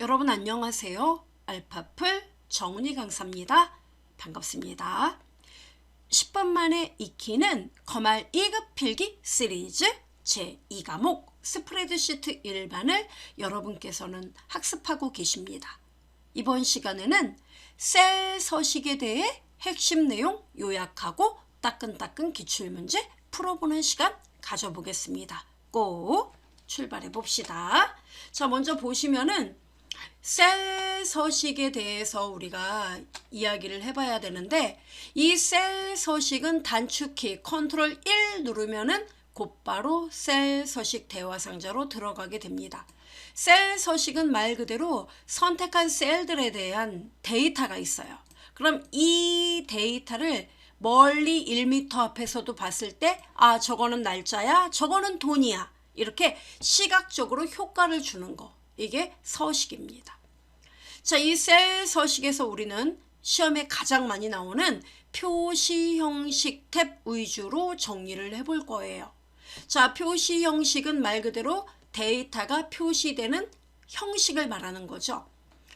여러분 안녕하세요. 알파풀 정은희 강사입니다. 반갑습니다. 10분 만에 익히는 거말 2급 필기 시리즈 제2과목 스프레드시트 일반을 여러분께서는 학습하고 계십니다. 이번 시간에는 셀 서식에 대해 핵심 내용 요약하고 따끈따끈 기출문제 풀어보는 시간 가져보겠습니다. 꼭 출발해 봅시다. 자, 먼저 보시면은 셀 서식에 대해서 우리가 이야기를 해봐야 되는데, 이 셀 서식은 단축키 컨트롤 1 누르면은 곧바로 셀 서식 대화 상자로 들어가게 됩니다. 셀 서식은 말 그대로 선택한 셀들에 대한 데이터가 있어요. 그럼 이 데이터를 멀리 1m 앞에서도 봤을 때, 아, 저거는 날짜야, 저거는 돈이야, 이렇게 시각적으로 효과를 주는 거, 이게 서식입니다. 자, 이 셀 서식에서 우리는 시험에 가장 많이 나오는 표시 형식 탭 위주로 정리를 해볼 거예요. 자, 표시 형식은 말 그대로 데이터가 표시되는 형식을 말하는 거죠.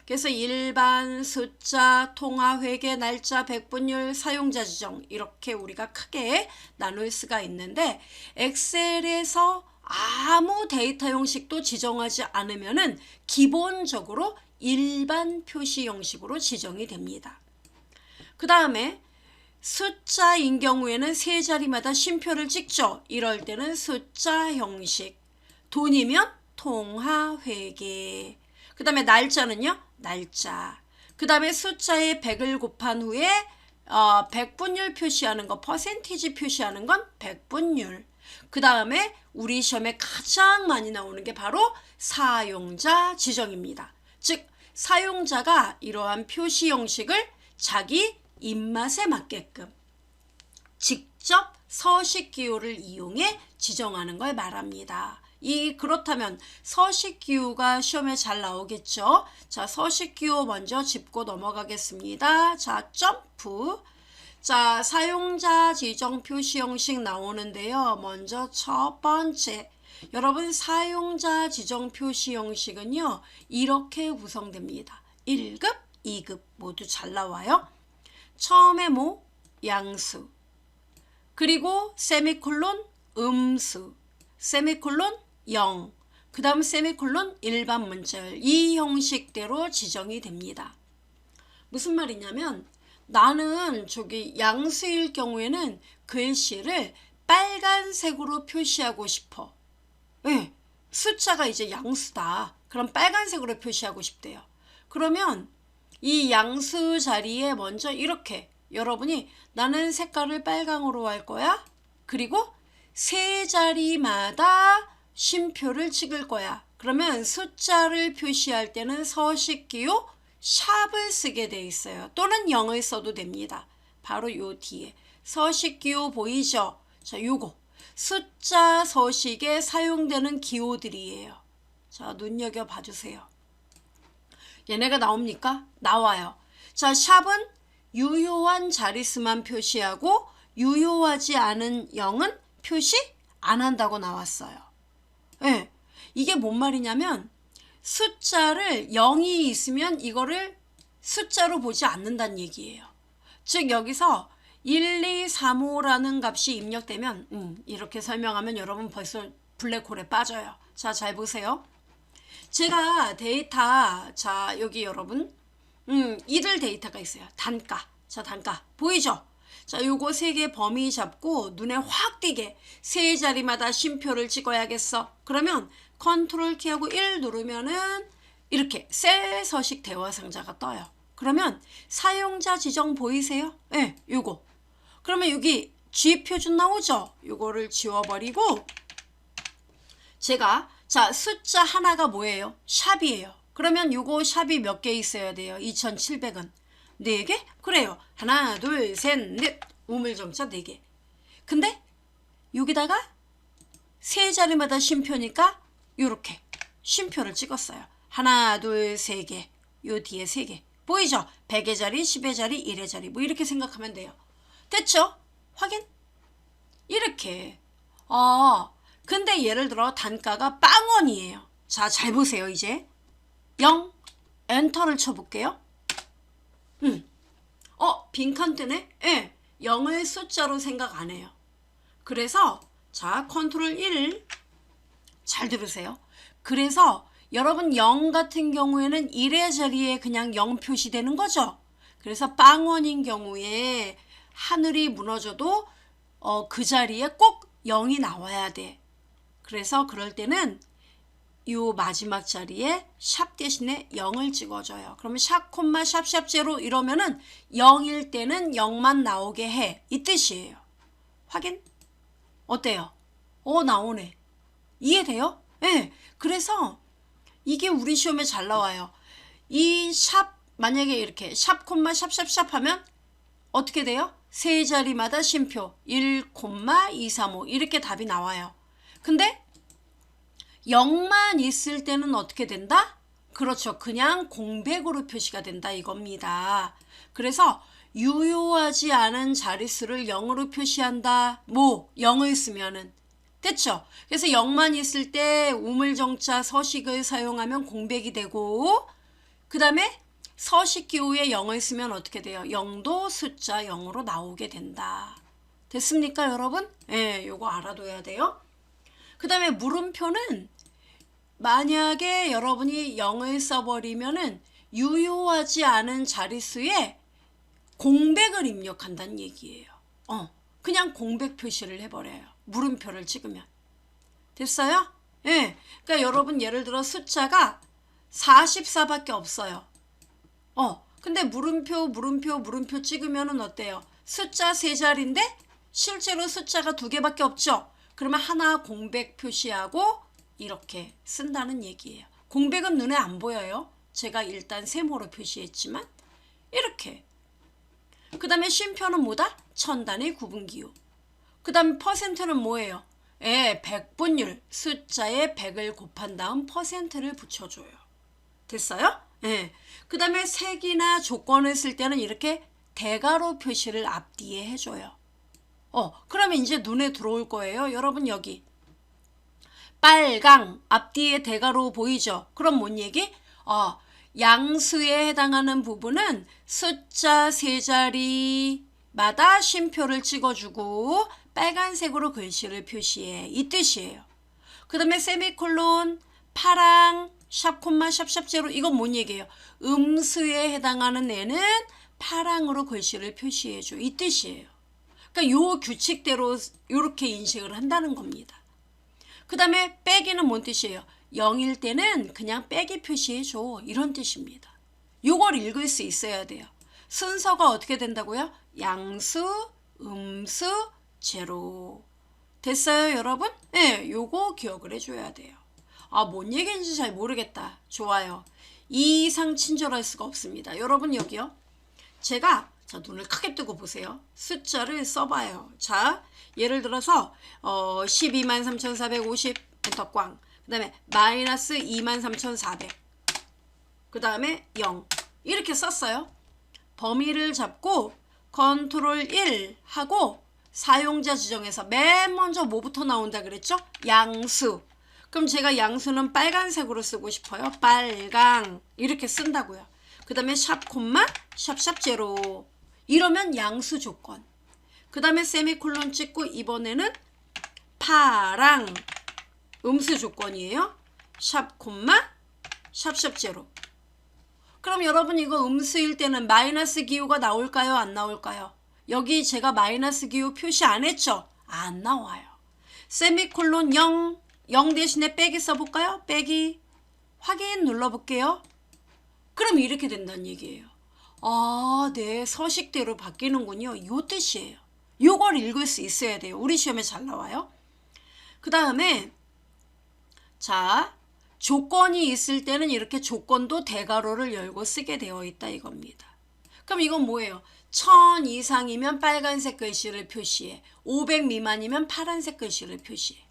그래서 일반, 숫자, 통화, 회계, 날짜, 백분율, 사용자 지정, 이렇게 우리가 크게 나눌 수가 있는데, 엑셀에서 아무 데이터 형식도 지정하지 않으면은 기본적으로 일반 표시 형식으로 지정이 됩니다. 그 다음에 숫자인 경우에는 세 자리마다 쉼표를 찍죠. 이럴 때는 숫자 형식. 돈이면 통화, 회계. 그 다음에 날짜는요, 날짜. 그 다음에 숫자에 100을 곱한 후에 백분율 표시하는 거, 퍼센티지 표시하는 건 백분율. 그 다음에 우리 시험에 가장 많이 나오는 게 바로 사용자 지정입니다. 즉, 사용자가 이러한 표시 형식을 자기 입맛에 맞게끔 직접 서식 기호를 이용해 지정하는 걸 말합니다. 그렇다면 서식 기호가 시험에 잘 나오겠죠? 자, 서식 기호 먼저 짚고 넘어가겠습니다. 자, 점프. 자, 사용자 지정 표시 형식 나오는데요. 먼저 첫 번째, 여러분 사용자 지정 표시 형식은요, 이렇게 구성됩니다. 1급, 2급 모두 잘 나와요. 처음에 양수, 그리고 세미콜론 음수, 세미콜론 0, 그 다음 세미콜론 일반 문자열, 이 형식대로 지정이 됩니다. 무슨 말이냐면, 나는 양수일 경우에는 글씨를 빨간색으로 표시하고 싶어. 네, 숫자가 이제 양수다. 그럼 빨간색으로 표시하고 싶대요. 그러면 이 양수 자리에 먼저 이렇게 여러분이 나는 색깔을 빨강으로 할 거야. 그리고 세 자리마다 쉼표를 찍을 거야. 그러면 숫자를 표시할 때는 서식기호 샵을 쓰게 돼 있어요. 또는 0을 써도 됩니다. 바로 요 뒤에 서식기호 보이죠? 자, 요거 숫자 서식에 사용되는 기호들이에요. 자, 눈여겨 봐주세요. 얘네가 나옵니까? 나와요. 자, 샵은 유효한 자릿수만 표시하고 유효하지 않은 0은 표시 안 한다고 나왔어요. 네, 이게 뭔 말이냐면, 숫자를 0이 있으면 이거를 숫자로 보지 않는다는 얘기예요. 즉, 여기서 1, 2, 3, 5라는 값이 입력되면 이렇게 설명하면 여러분 벌써 블랙홀에 빠져요. 자, 잘 보세요. 제가 데이터, 자, 여기 여러분 이들 데이터가 있어요. 단가. 자, 단가 보이죠? 자, 요거 세 개 범위 잡고 눈에 확 띄게 세 자리마다 쉼표를 찍어야겠어. 그러면 컨트롤 키하고 1 누르면은 이렇게 셀 서식 대화 상자가 떠요. 그러면 사용자 지정 보이세요? 네, 요거. 그러면 여기 G 표준 나오죠? 요거를 지워버리고, 제가, 자, 숫자 하나가 뭐예요? 샵이에요. 그러면 요거 샵이 몇 개 있어야 돼요? 2700은 4개? 그래요. 하나, 둘, 셋, 넷. 우물정자 4개. 근데 여기다가 세 자리마다 쉼표니까 요렇게 쉼표를 찍었어요. 하나, 둘, 세 개. 요 뒤에 3개. 보이죠? 100의 자리, 10의 자리, 1의 자리. 뭐 이렇게 생각하면 돼요. 됐죠? 확인? 이렇게. 근데 예를 들어 단가가 빵원이에요. 자, 잘 보세요. 이제 0, 엔터를 쳐볼게요. 빈칸 뜨네? 예, 0을 숫자로 생각 안 해요. 그래서 자, 컨트롤 1 잘 들으세요. 그래서 여러분 0 같은 경우에는 1의 자리에 그냥 0 표시되는 거죠. 그래서 빵원인 경우에 하늘이 무너져도 그 자리에 꼭 0이 나와야 돼. 그래서 그럴 때는 요 마지막 자리에 샵 대신에 0을 찍어줘요. 그러면 샵 콤마 샵샵 제로 이러면은 0일 때는 0만 나오게 해. 이 뜻이에요. 확인? 어때요? 나오네. 이해돼요? 네. 그래서 이게 우리 시험에 잘 나와요. 이 샵 만약에 이렇게 샵 콤마 샵샵샵 하면 어떻게 돼요? 세 자리마다 쉼표 1, 2, 3, 5 이렇게 답이 나와요. 근데 0만 있을 때는 어떻게 된다? 그렇죠. 그냥 공백으로 표시가 된다 이겁니다. 그래서 유효하지 않은 자릿수를 0으로 표시한다. 0을 쓰면은. 됐죠? 그래서 0만 있을 때 우물정자 서식을 사용하면 공백이 되고 그 다음에 서식 기호에 0을 쓰면 어떻게 돼요? 0도 숫자 0으로 나오게 된다. 됐습니까 여러분? 네, 요거 알아둬야 돼요. 그 다음에 물음표는 만약에 여러분이 0을 써버리면은 유효하지 않은 자릿수에 공백을 입력한다는 얘기예요. 그냥 공백 표시를 해버려요. 물음표를 찍으면. 됐어요? 예. 그러니까 여러분 예를 들어 숫자가 44밖에 없어요. 근데 물음표 찍으면은 어때요? 숫자 3자리인데 실제로 숫자가 2개밖에 없죠? 그러면 하나 공백 표시하고 이렇게 쓴다는 얘기예요. 공백은 눈에 안 보여요. 제가 일단 세모로 표시했지만 이렇게. 그 다음에 쉼표는 뭐다? 천단의 구분기호. 그 다음에 퍼센트는 뭐예요? 100분율. 숫자에 100을 곱한 다음 퍼센트를 붙여줘요. 됐어요? 그 다음에 색이나 조건을 쓸 때는 이렇게 대괄호 표시를 앞뒤에 해줘요. 그러면 이제 눈에 들어올 거예요. 여러분 여기 빨강 앞뒤에 대괄호 보이죠? 그럼 뭔 얘기? 양수에 해당하는 부분은 숫자 3자리마다 쉼표를 찍어주고 빨간색으로 글씨를 표시해. 이 뜻이에요. 그 다음에 세미콜론 파랑 샵 콤마 샵샵 제로 이건 뭔 얘기예요? 음수에 해당하는 애는 파랑으로 글씨를 표시해줘. 이 뜻이에요. 그러니까 요 규칙대로 이렇게 인식을 한다는 겁니다. 그 다음에 빼기는 뭔 뜻이에요? 0일 때는 그냥 빼기 표시해줘. 이런 뜻입니다. 요걸 읽을 수 있어야 돼요. 순서가 어떻게 된다고요? 양수, 음수, 제로. 됐어요 여러분? 네, 요거 기억을 해줘야 돼요. 뭔 얘기인지 잘 모르겠다. 좋아요. 이 이상 친절할 수가 없습니다. 여러분 여기요. 제가 자 눈을 크게 뜨고 보세요. 숫자를 써봐요. 자 예를 들어서 123,450 엔터 꽝. 그 다음에 마이너스 23,400. 그 다음에 0. 이렇게 썼어요. 범위를 잡고 컨트롤 1 하고 사용자 지정에서 맨 먼저 뭐부터 나온다 그랬죠? 양수. 그럼 제가 양수는 빨간색으로 쓰고 싶어요. 빨강 이렇게 쓴다고요. 그 다음에 샵 콤마 샵샵 제로 이러면 양수 조건. 그 다음에 세미콜론 찍고 이번에는 파랑 음수 조건이에요. 샵 콤마 샵샵 제로. 그럼 여러분 이거 음수일 때는 마이너스 기호가 나올까요? 안 나올까요? 여기 제가 마이너스 기호 표시 안 했죠? 안 나와요. 세미콜론 0 대신에 빼기 써볼까요? 빼기 확인 눌러볼게요. 그럼 이렇게 된다는 얘기예요. 네 서식대로 바뀌는군요. 요 뜻이에요. 요걸 읽을 수 있어야 돼요. 우리 시험에 잘 나와요. 그 다음에 자 조건이 있을 때는 이렇게 조건도 대괄호를 열고 쓰게 되어 있다 이겁니다. 그럼 이건 뭐예요? 1000 이상이면 빨간색 글씨를 표시해. 500 미만이면 파란색 글씨를 표시해.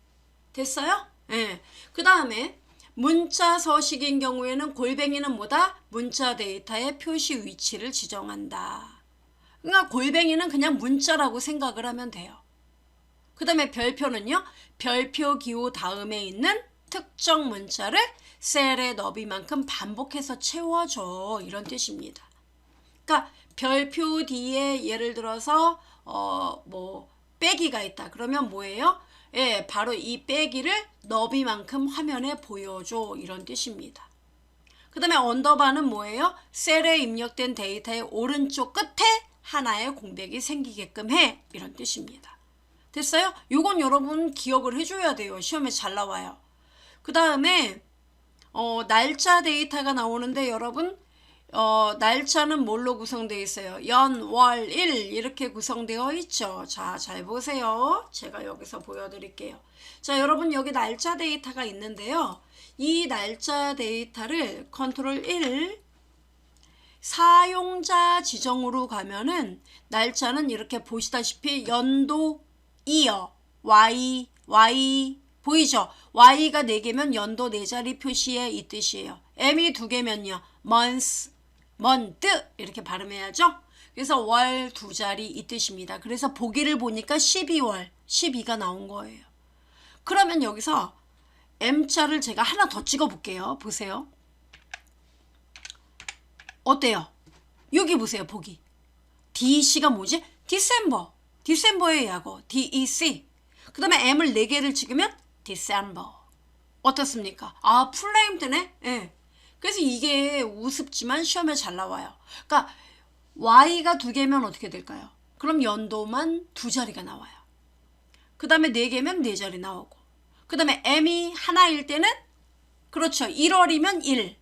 됐어요? 네. 그 다음에 문자 서식인 경우에는 골뱅이는 뭐다? 문자 데이터의 표시 위치를 지정한다. 그러니까 골뱅이는 그냥 문자라고 생각을 하면 돼요. 그 다음에 별표는요. 별표 기호 다음에 있는 특정 문자를 셀의 너비만큼 반복해서 채워줘. 이런 뜻입니다. 그러니까 별표 뒤에 예를 들어서 뭐 빼기가 있다. 그러면 뭐예요? 예, 바로 이 빼기를 너비만큼 화면에 보여줘. 이런 뜻입니다. 그 다음에 언더바는 뭐예요? 셀에 입력된 데이터의 오른쪽 끝에 하나의 공백이 생기게끔 해. 이런 뜻입니다. 됐어요? 요건 여러분 기억을 해줘야 돼요. 시험에 잘 나와요. 그 다음에 날짜 데이터가 나오는데 여러분 날짜는 뭘로 구성되어 있어요? 연, 월, 일 이렇게 구성되어 있죠. 자, 잘 보세요. 제가 여기서 보여드릴게요. 자, 여러분 여기 날짜 데이터가 있는데요. 이 날짜 데이터를 컨트롤 1 사용자 지정으로 가면은 날짜는 이렇게 보시다시피 연도 이어 Y 보이죠? Y가 4개면 연도 4자리 표시에 이 뜻이에요. M이 2개면요. month 이렇게 발음해야죠. 그래서 월 2자리 이 뜻입니다. 그래서 보기를 보니까 12월 12가 나온 거예요. 그러면 여기서 M자를 제가 하나 더 찍어 볼게요. 보세요. 어때요? 여기 보세요. 보기. DC가 뭐지? 디셈버의 약어. DEC. 그 다음에 M을 4개를 찍으면 디셈버. 어떻습니까? 아, 풀네임드네? 예. 그래서 이게 우습지만 시험에 잘 나와요. 그러니까 Y가 2개면 어떻게 될까요? 그럼 연도만 2자리가 나와요. 그 다음에 4개면 4자리 나오고. 그 다음에 M이 하나일 때는 그렇죠. 1월이면 1.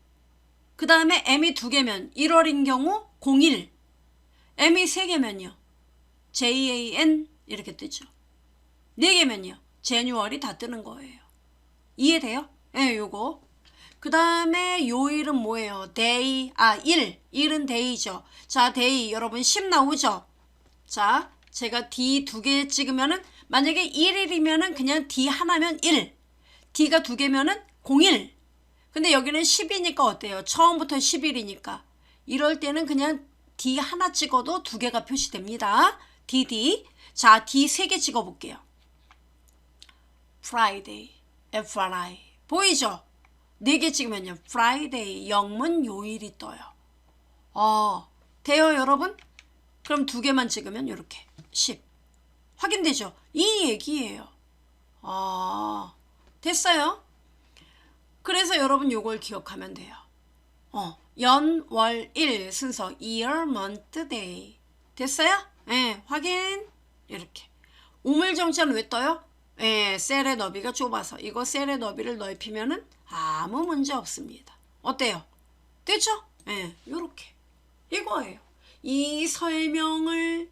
그 다음에 M이 2개면 1월인 경우 01. M이 3개면요. JAN 이렇게 뜨죠. 4개면요. 제뉴얼이 다 뜨는 거예요. 이해돼요? 예, 요거. 그 다음에 요일은 뭐예요? 데이, 일은 데이죠. 자, 데이 여러분 10 나오죠? 자, 제가 D 2개 찍으면은 만약에 1일이면은 그냥 D 하나면 1, D가 2개면은 01. 근데 여기는 10이니까 어때요? 처음부터 10일이니까. 이럴 때는 그냥 D 하나 찍어도 2개가 표시됩니다. DD. 자, D 3개 찍어볼게요. Friday, FRI. 보이죠? 4개 찍으면요. Friday, 영문 요일이 떠요. 돼요, 여러분? 그럼 2개만 찍으면 이렇게 10. 확인되죠? 이 얘기예요. 됐어요? 그래서 여러분 요걸 기억하면 돼요. 연, 월, 일 순서 year, month, day. 됐어요? 네, 확인. 이렇게. 우물정자는 왜 떠요? 예, 셀의 너비가 좁아서 이거 셀의 너비를 넓히면은 아무 문제 없습니다. 어때요? 됐죠? 예, 요렇게 이거예요. 이 설명을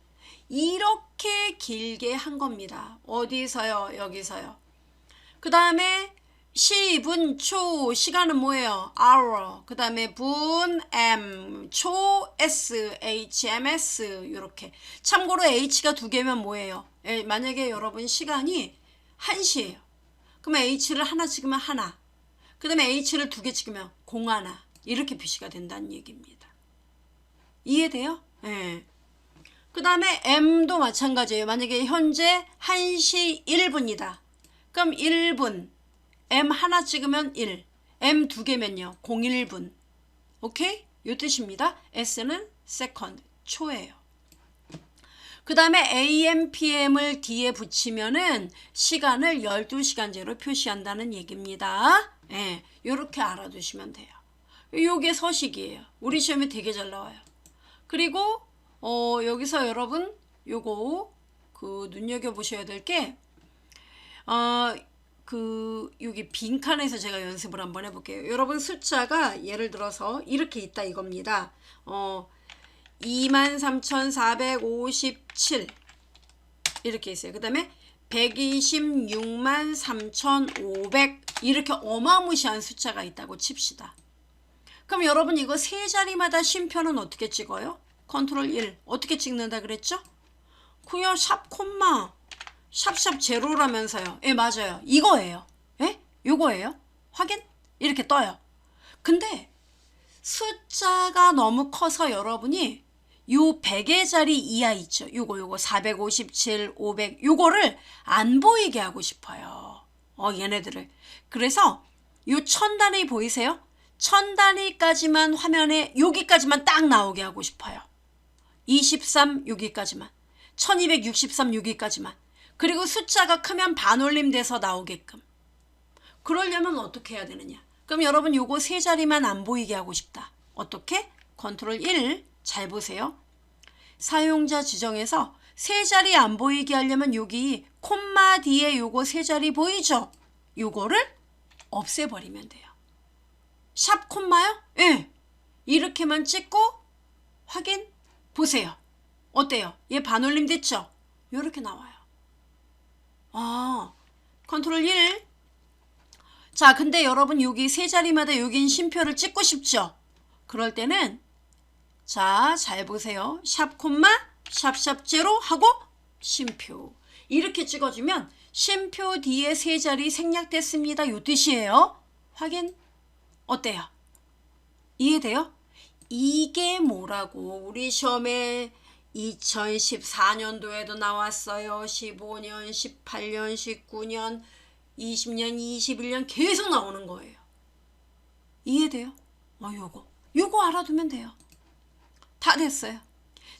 이렇게 길게 한 겁니다. 어디서요? 여기서요. 그 다음에 시, 분, 초, 시간은 뭐예요? hour. 그 다음에 분, m, 초, s, h, ms 이렇게. 참고로 h가 2개면 뭐예요? 만약에 여러분 시간이 1시예요. 그러면 h를 하나 찍으면 하나. 그 다음에 h를 2개 찍으면 01. 이렇게 표시가 된다는 얘기입니다. 이해돼요? 네. 그 다음에 m도 마찬가지예요. 만약에 현재 1시 1분이다. 그럼 1분. M 하나 찍으면 1. M 2개면요. 01분. 오케이? 요 뜻입니다. S는 second. 초예요. 그 다음에 AM, PM을 뒤에 붙이면은 시간을 12시간제로 표시한다는 얘기입니다. 예, 요렇게 알아두시면 돼요. 요게 서식이에요. 우리 시험에 되게 잘 나와요. 그리고 여기서 여러분 요거 눈여겨보셔야 될 게 여기 빈칸에서 제가 연습을 한번 해볼게요. 여러분 숫자가 예를 들어서 이렇게 있다 이겁니다. 23,457 이렇게 있어요. 그 다음에 126만3,500 이렇게 어마무시한 숫자가 있다고 칩시다. 그럼 여러분 이거 세 자리마다 쉼표는 어떻게 찍어요? 컨트롤 1 어떻게 찍는다 그랬죠? 그냥 샵 콤마 샵샵 제로라면서요. 예, 맞아요. 이거예요. 예? 요거예요. 확인? 이렇게 떠요. 근데 숫자가 너무 커서 여러분이 요 100의 자리 이하 있죠. 요거 457, 500 요거를 안 보이게 하고 싶어요. 얘네들을. 그래서 요 천 단위 보이세요? 천 단위까지만 화면에 여기까지만 딱 나오게 하고 싶어요. 23 여기까지만, 1263 여기까지만. 그리고 숫자가 크면 반올림 돼서 나오게끔. 그러려면 어떻게 해야 되느냐? 그럼 여러분 요거 세 자리만 안 보이게 하고 싶다. 어떻게? 컨트롤 1 잘 보세요. 사용자 지정에서 세 자리 안 보이게 하려면 여기 콤마 뒤에 요거 세 자리 보이죠? 요거를 없애버리면 돼요. 샵 콤마요? 예. 이렇게만 찍고 확인 보세요. 어때요? 얘 반올림 됐죠? 요렇게 나와요. 컨트롤 1. 자, 근데 여러분 여기 세 자리마다 여긴 쉼표를 찍고 싶죠? 그럴 때는 자, 잘 보세요. 샵 콤마 샵샵 제로 하고 쉼표. 이렇게 찍어주면 쉼표 뒤에 세 자리 생략됐습니다. 요 뜻이에요. 확인. 어때요? 이해돼요? 이게 뭐라고 우리 시험에 2014년도에도 나왔어요. 15년, 18년, 19년, 20년, 21년 계속 나오는 거예요. 이해돼요? 요거 알아두면 돼요. 다 됐어요.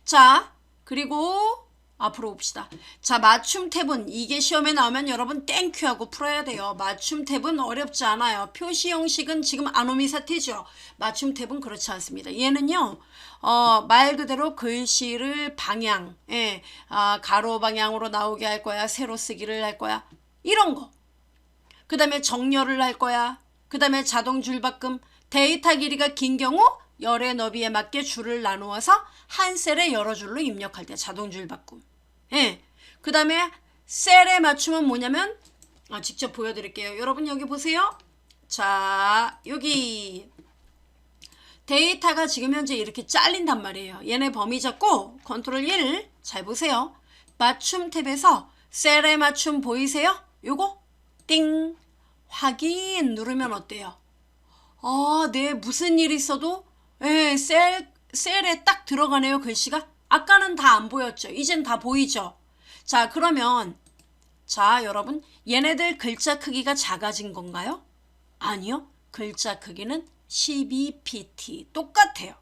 자, 그리고 앞으로 봅시다. 자, 맞춤 탭은 이게 시험에 나오면 여러분 땡큐 하고 풀어야 돼요. 맞춤 탭은 어렵지 않아요. 표시 형식은 지금 아노미 사태죠. 맞춤 탭은 그렇지 않습니다. 얘는요. 말 그대로 글씨를 방향, 가로 방향으로 나오게 할 거야. 세로 쓰기를 할 거야. 이런 거. 그 다음에 정렬을 할 거야. 그 다음에 자동 줄바꿈. 데이터 길이가 긴 경우 열의 너비에 맞게 줄을 나누어서 한 셀에 여러 줄로 입력할 때 자동 줄바꿈. 그 다음에 셀에 맞춤은 뭐냐면 직접 보여드릴게요. 여러분 여기 보세요. 자, 여기 데이터가 지금 현재 이렇게 잘린단 말이에요. 얘네 범위 잡고 컨트롤 1 잘 보세요. 맞춤 탭에서 셀에 맞춤 보이세요? 요거 띵 확인 누르면 어때요? 네, 무슨 일 있어도 셀에 딱 들어가네요. 글씨가. 아까는 다 안 보였죠. 이젠 다 보이죠. 자, 그러면 자, 여러분 얘네들 글자 크기가 작아진 건가요? 아니요. 글자 크기는 12pt 똑같아요.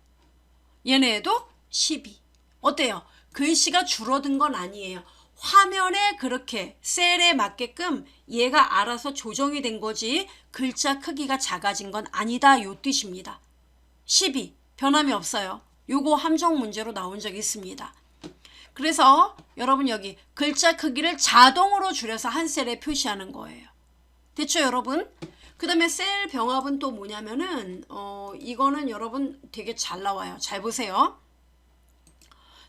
얘네도 12. 어때요? 글씨가 줄어든 건 아니에요. 화면에 그렇게 셀에 맞게끔 얘가 알아서 조정이 된 거지 글자 크기가 작아진 건 아니다 요 뜻입니다. 12 변함이 없어요. 요거 함정 문제로 나온 적이 있습니다. 그래서 여러분 여기 글자 크기를 자동으로 줄여서 한 셀에 표시하는 거예요. 됐죠 여러분? 그 다음에 셀 병합은 또 뭐냐면은 이거는 여러분 되게 잘 나와요. 잘 보세요.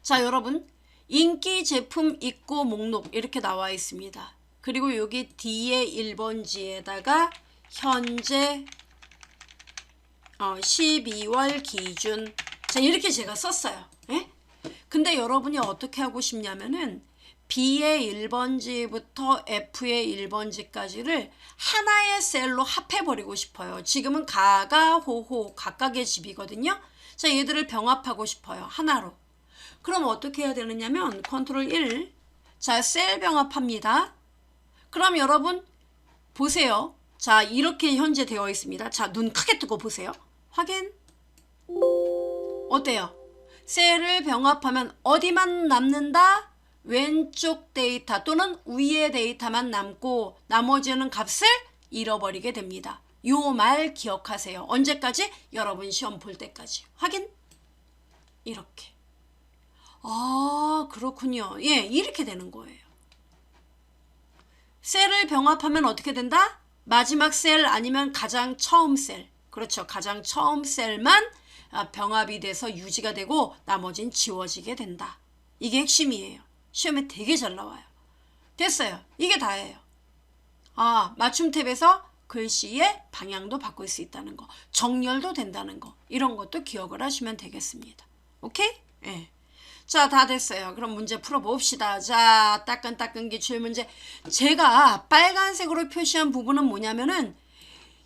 자, 여러분 인기 제품 입고 목록 이렇게 나와 있습니다. 그리고 여기 뒤에 1번지에다가 현재 12월 기준 자 이렇게 제가 썼어요. 근데 여러분이 어떻게 하고 싶냐면은 B의 1번지부터 F의 1번지까지를 하나의 셀로 합해버리고 싶어요. 지금은 가가, 호호, 각각의 집이거든요. 자, 얘들을 병합하고 싶어요. 하나로. 그럼 어떻게 해야 되느냐면 컨트롤 1. 자, 셀 병합합니다. 그럼 여러분 보세요. 자, 이렇게 현재 되어 있습니다. 자, 눈 크게 뜨고 보세요. 확인. 어때요? 셀을 병합하면 어디만 남는다? 왼쪽 데이터 또는 위의 데이터만 남고 나머지는 값을 잃어버리게 됩니다. 요 말 기억하세요. 언제까지? 여러분 시험 볼 때까지. 확인. 이렇게. 그렇군요. 예, 이렇게 되는 거예요. 셀을 병합하면 어떻게 된다? 마지막 셀 아니면 가장 처음 셀. 그렇죠. 가장 처음 셀만 병합이 돼서 유지가 되고 나머지는 지워지게 된다. 이게 핵심이에요. 시험에 되게 잘 나와요. 됐어요. 이게 다예요. 맞춤 탭에서 글씨의 방향도 바꿀 수 있다는 거. 정렬도 된다는 거. 이런 것도 기억을 하시면 되겠습니다. 오케이? 예. 자, 다 됐어요. 그럼 문제 풀어봅시다. 자, 따끈따끈 기출문제. 제가 빨간색으로 표시한 부분은 뭐냐면은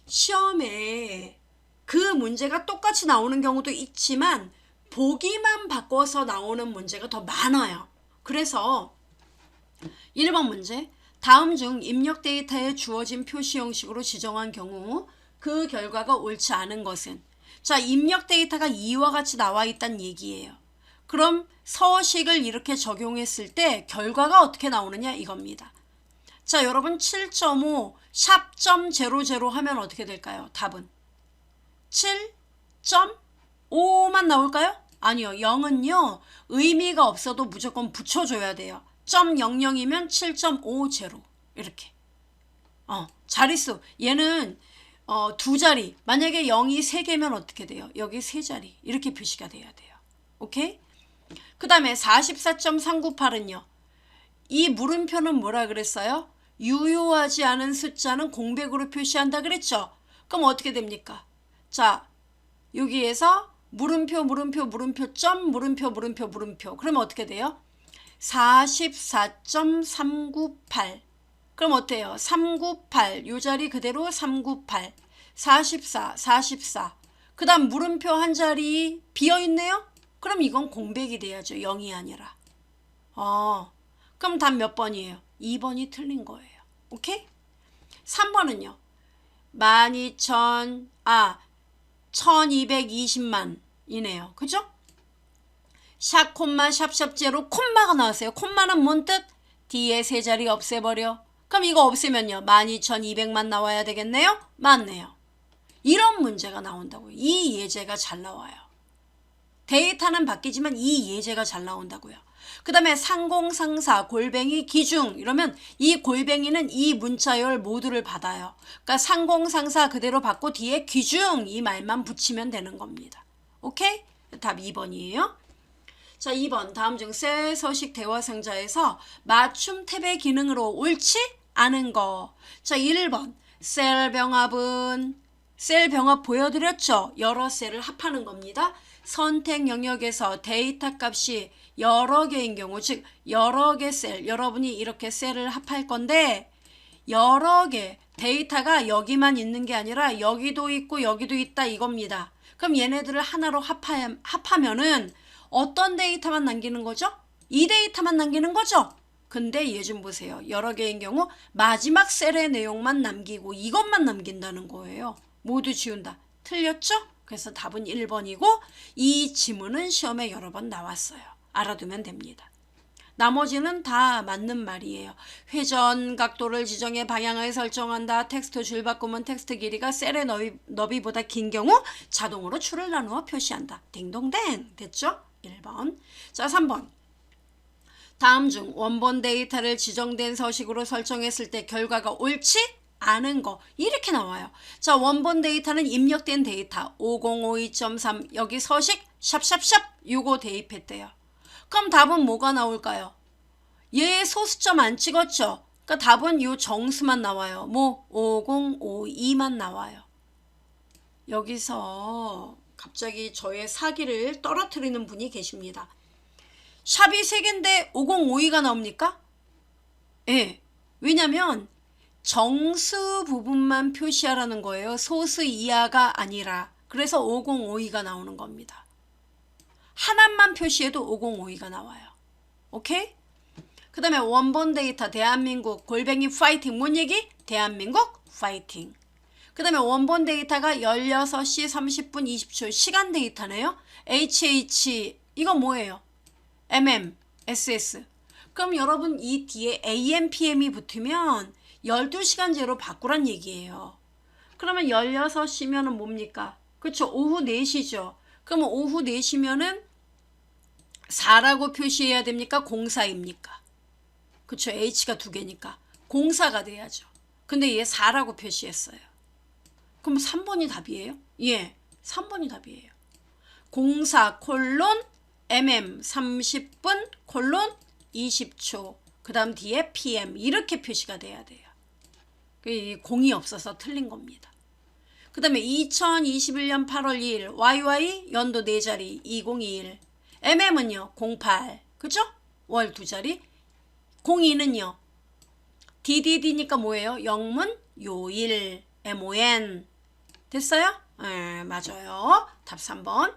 시험에 그 문제가 똑같이 나오는 경우도 있지만 보기만 바꿔서 나오는 문제가 더 많아요. 그래서 1번 문제. 다음 중 입력 데이터에 주어진 표시 형식으로 지정한 경우 그 결과가 옳지 않은 것은 자, 입력 데이터가 이와 같이 나와 있다는 얘기예요. 그럼 서식을 이렇게 적용했을 때 결과가 어떻게 나오느냐 이겁니다. 자, 여러분 7.5 샵.00 하면 어떻게 될까요? 답은 7.5만 나올까요? 아니요. 0은요. 의미가 없어도 무조건 붙여줘야 돼요. 0.00이면 7.50 이렇게. 자릿수. 얘는 두 자리. 만약에 0이 3개면 어떻게 돼요? 여기 3자리. 이렇게 표시가 돼야 돼요. 오케이? 그 다음에 44.398은요. 이 물음표는 뭐라 그랬어요? 유효하지 않은 숫자는 공백으로 표시한다 그랬죠? 그럼 어떻게 됩니까? 자, 여기에서 물음표 점 물음표 그러면 어떻게 돼요? 44.398 그럼 어때요? 398 요 자리 그대로 398 44 그 다음 물음표 한 자리 비어있네요? 그럼 이건 공백이 돼야죠. 0이 아니라. 그럼 답 몇 번이에요? 2번이 틀린 거예요. 오케이? 3번은요. 1220만 이네요. 그죠? 샵 콤마 샵샵 제로 콤마가 나왔어요. 콤마는 뭔 뜻? 뒤에 3자리 없애버려. 그럼 이거 없애면요. 12,200만 나와야 되겠네요? 맞네요. 이런 문제가 나온다고요. 이 예제가 잘 나와요. 데이터는 바뀌지만 이 예제가 잘 나온다고요. 그 다음에 상공상사 골뱅이 기중 이러면 이 골뱅이는 이 문자열 모두를 받아요. 그러니까 상공상사 그대로 받고 뒤에 기중 이 말만 붙이면 되는 겁니다. 오케이? 답 2번이에요. 자, 2번 다음 중 셀 서식 대화 상자에서 맞춤 탭의 기능으로 옳지 않은 거. 자, 1번 셀 병합은 셀 병합 보여드렸죠? 여러 셀을 합하는 겁니다. 선택 영역에서 데이터 값이 여러 개인 경우, 즉 여러 개 셀, 여러분이 이렇게 셀을 합할 건데 여러 개 데이터가 여기만 있는 게 아니라 여기도 있고 여기도 있다 이겁니다. 그럼 얘네들을 하나로 합하면은 어떤 데이터만 남기는 거죠? 이 데이터만 남기는 거죠? 근데 얘 좀 보세요. 여러 개인 경우 마지막 셀의 내용만 남기고 이것만 남긴다는 거예요. 모두 지운다. 틀렸죠? 그래서 답은 1번이고 이 지문은 시험에 여러 번 나왔어요. 알아두면 됩니다. 나머지는 다 맞는 말이에요. 회전 각도를 지정해 방향을 설정한다. 텍스트 줄 바꾸면 텍스트 길이가 셀의 너비보다 긴 경우 자동으로 줄을 나누어 표시한다. 딩동댕 됐죠? 1번. 자, 3번. 다음 중 원본 데이터를 지정된 서식으로 설정했을 때 결과가 옳지 않은 거 이렇게 나와요. 자, 원본 데이터는 입력된 데이터 5052.3 여기 서식 샵샵샵 요거 대입했대요. 그럼 답은 뭐가 나올까요? 얘 소수점 안 찍었죠? 그러니까 답은 요 정수만 나와요. 뭐 5052만 나와요. 여기서 갑자기 저의 사기를 떨어뜨리는 분이 계십니다. 샵이 3개인데 5052가 나옵니까? 예. 왜냐면 정수 부분만 표시하라는 거예요. 소수 이하가 아니라. 그래서 5052가 나오는 겁니다. 하나만 표시해도 5052가 나와요. 오케이? 그 다음에 원본 데이터 대한민국 골뱅이 파이팅 뭔 얘기? 대한민국 파이팅. 그 다음에 원본 데이터가 16시 30분 20초 시간 데이터네요. HH 이거 뭐예요? MM, SS. 그럼 여러분 이 뒤에 AM, PM이 붙으면 12시간제로 바꾸란 얘기예요. 그러면 16시면은 뭡니까? 그렇죠. 오후 4시죠. 그러면 오후 4시면은 4라고 표시해야 됩니까? 04입니까? 그렇죠. H가 2개니까 04가 돼야죠. 근데 얘 4라고 표시했어요. 그럼 3번이 답이에요? 예, 3번이 답이에요. 04 콜론 MM 30분 콜론 20초 그 다음 뒤에 PM 이렇게 표시가 돼야 돼요. 공이 없어서 틀린 겁니다. 그 다음에 2021년 8월 2일 YY 연도 4자리 2021 MM은요 08 그죠? 월 2자리 02는요 DDD니까 뭐예요? 영문 요일 MON 됐어요? 네, 맞아요. 답 3번.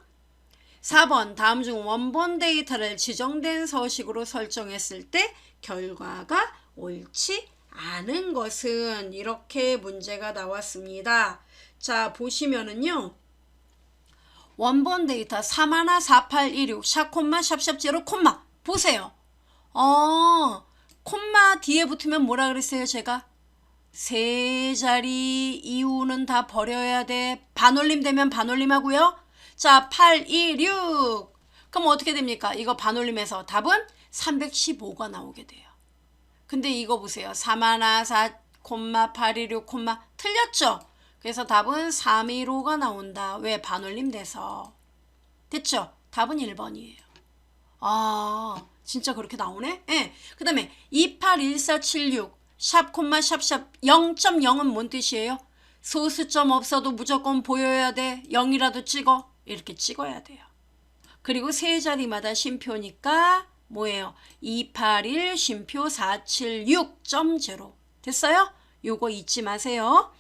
4번 다음 중 원본 데이터를 지정된 서식으로 설정했을 때 결과가 옳지 않은 것은 이렇게 문제가 나왔습니다. 자, 보시면은요. 원본 데이터 314816 샵 콤마 샵샵 제로 콤마 보세요. 콤마 뒤에 붙으면 뭐라 그랬어요 제가? 세 자리 이후는 다 버려야 돼. 반올림 되면 반올림하고요. 자, 826 그럼 어떻게 됩니까? 이거 반올림해서 답은 315가 나오게 돼요. 근데 이거 보세요. 3154 826 틀렸죠? 그래서 답은 315가 나온다. 왜? 반올림 돼서. 됐죠? 답은 1번이에요. 아, 진짜 그렇게 나오네? 예. 그 다음에 281476 샵 콤마 샵샵 0.0은 뭔 뜻이에요? 소수점 없어도 무조건 보여야 돼. 0이라도 찍어. 이렇게 찍어야 돼요. 그리고 세 자리마다 쉼표니까 뭐예요? 281 쉼표 476.0 됐어요? 요거 잊지 마세요.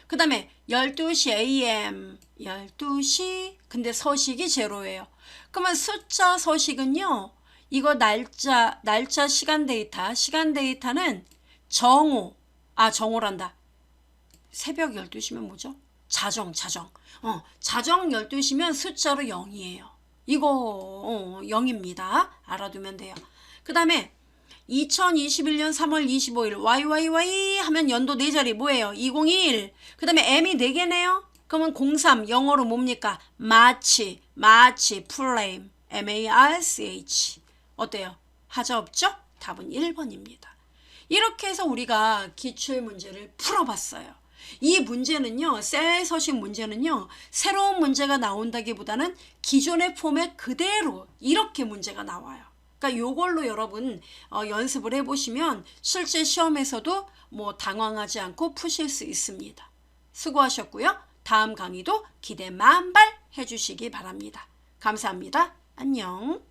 그 다음에 12시 AM 12시 근데 서식이 제로예요. 그러면 숫자 서식은요. 이거 날짜 시간 데이터는 정오란다. 새벽 12시면 뭐죠? 자정. 자정 12시면 숫자로 0이에요. 이거 0입니다. 알아두면 돼요. 그 다음에 2021년 3월 25일 YYY 하면 연도 4자리 뭐예요? 2021. 그 다음에 M이 4개네요. 그러면 03 영어로 뭡니까? 마치 플레임 MARCH 어때요? 하자 없죠? 답은 1번입니다. 이렇게 해서 우리가 기출 문제를 풀어봤어요. 이 문제는요, 셀 서식 문제는요, 새로운 문제가 나온다기보다는 기존의 포맷 그대로 이렇게 문제가 나와요. 그러니까 요걸로 여러분 연습을 해보시면 실제 시험에서도 뭐 당황하지 않고 푸실 수 있습니다. 수고하셨고요. 다음 강의도 기대 만발 해주시기 바랍니다. 감사합니다. 안녕.